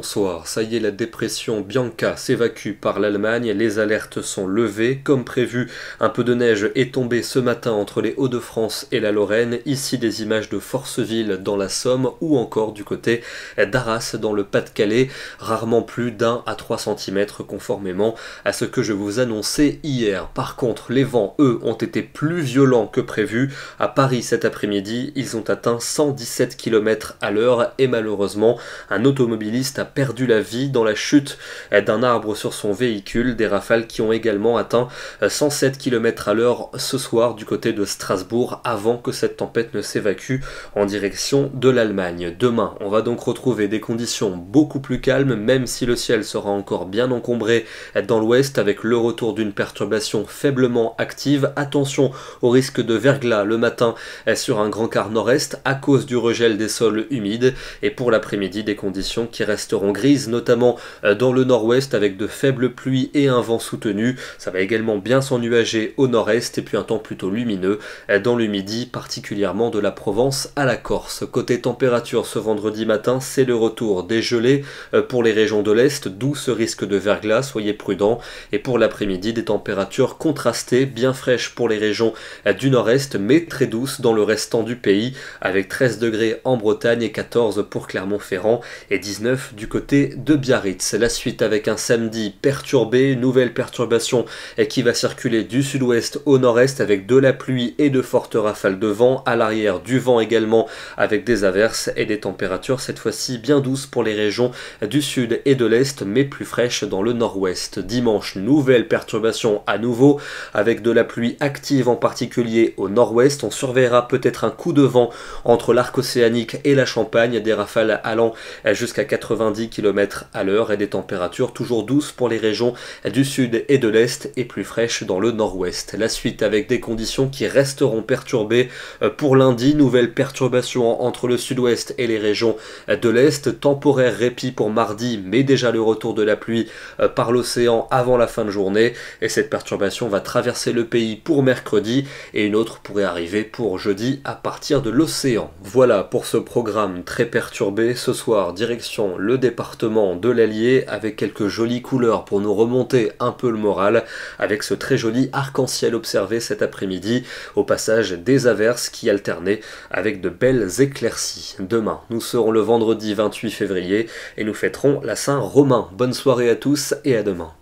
bonsoir. Ça y est, la dépression Bianca s'évacue par l'Allemagne, les alertes sont levées. Comme prévu, un peu de neige est tombée ce matin entre les Hauts-de-France et la Lorraine. Ici, des images de Forceville dans la Somme ou encore du côté d'Arras dans le Pas-de-Calais. Rarement plus d'1 à 3 cm conformément à ce que je vous annonçais hier. Par contre, les vents, eux, ont été plus violents que prévu. À Paris cet après-midi, ils ont atteint 117 km à l'heure et malheureusement, un automobiliste a perdu la vie dans la chute d'un arbre sur son véhicule. Des rafales qui ont également atteint 107 km à l'heure ce soir du côté de Strasbourg avant que cette tempête ne s'évacue en direction de l'Allemagne. Demain, on va donc retrouver des conditions beaucoup plus calmes, même si le ciel sera encore bien encombré dans l'ouest avec le retour d'une perturbation faiblement active. Attention au risque de verglas le matin sur un grand quart nord-est à cause du regel des sols humides et pour l'après-midi des conditions qui resteront grises notamment dans le nord-ouest avec de faibles pluies et un vent soutenu. Ça va également bien s'ennuager au nord-est et puis un temps plutôt lumineux dans le midi, particulièrement de la Provence à la Corse. Côté température ce vendredi matin, c'est le retour des gelées pour les régions de l'est, d'où ce risque de verglas, soyez prudents. Et pour l'après-midi, des températures contrastées, bien fraîches pour les régions du nord-est, mais très douces dans le restant du pays, avec 13 degrés en Bretagne et 14 pour Clermont-Ferrand et 19 du côté de Biarritz. La suite avec un samedi perturbé, nouvelle perturbation qui va circuler du sud-ouest au nord-est avec de la pluie et de fortes rafales de vent, à l'arrière du vent également avec des averses et des températures cette fois-ci bien douces pour les régions du sud et de l'est mais plus fraîches dans le nord-ouest. Dimanche, nouvelle perturbation à nouveau avec de la pluie active en particulier au nord-ouest. On surveillera peut-être un coup de vent entre l'arc océanique et la Champagne, des rafales allant jusqu'à 90 km à l'heure et des températures toujours douces pour les régions du sud et de l'est et plus fraîches dans le nord-ouest. La suite avec des conditions qui resteront perturbées pour lundi, nouvelle perturbation entre le sud-ouest et les régions de l'est, temporaire répit pour mardi mais déjà le retour de la pluie par l'océan avant la fin de journée et cette perturbation va traverser le pays pour mercredi et une autre pourrait arriver pour jeudi à partir de l'océan. Voilà pour ce programme très perturbé. Ce soir, direction le département de l'Allier avec quelques jolies couleurs pour nous remonter un peu le moral avec ce très joli arc-en-ciel observé cet après-midi, au passage des averses qui alternaient avec de belles éclaircies. Demain, nous serons le vendredi 28 février et nous fêterons la Saint-Romain. Bonne soirée à tous et à demain.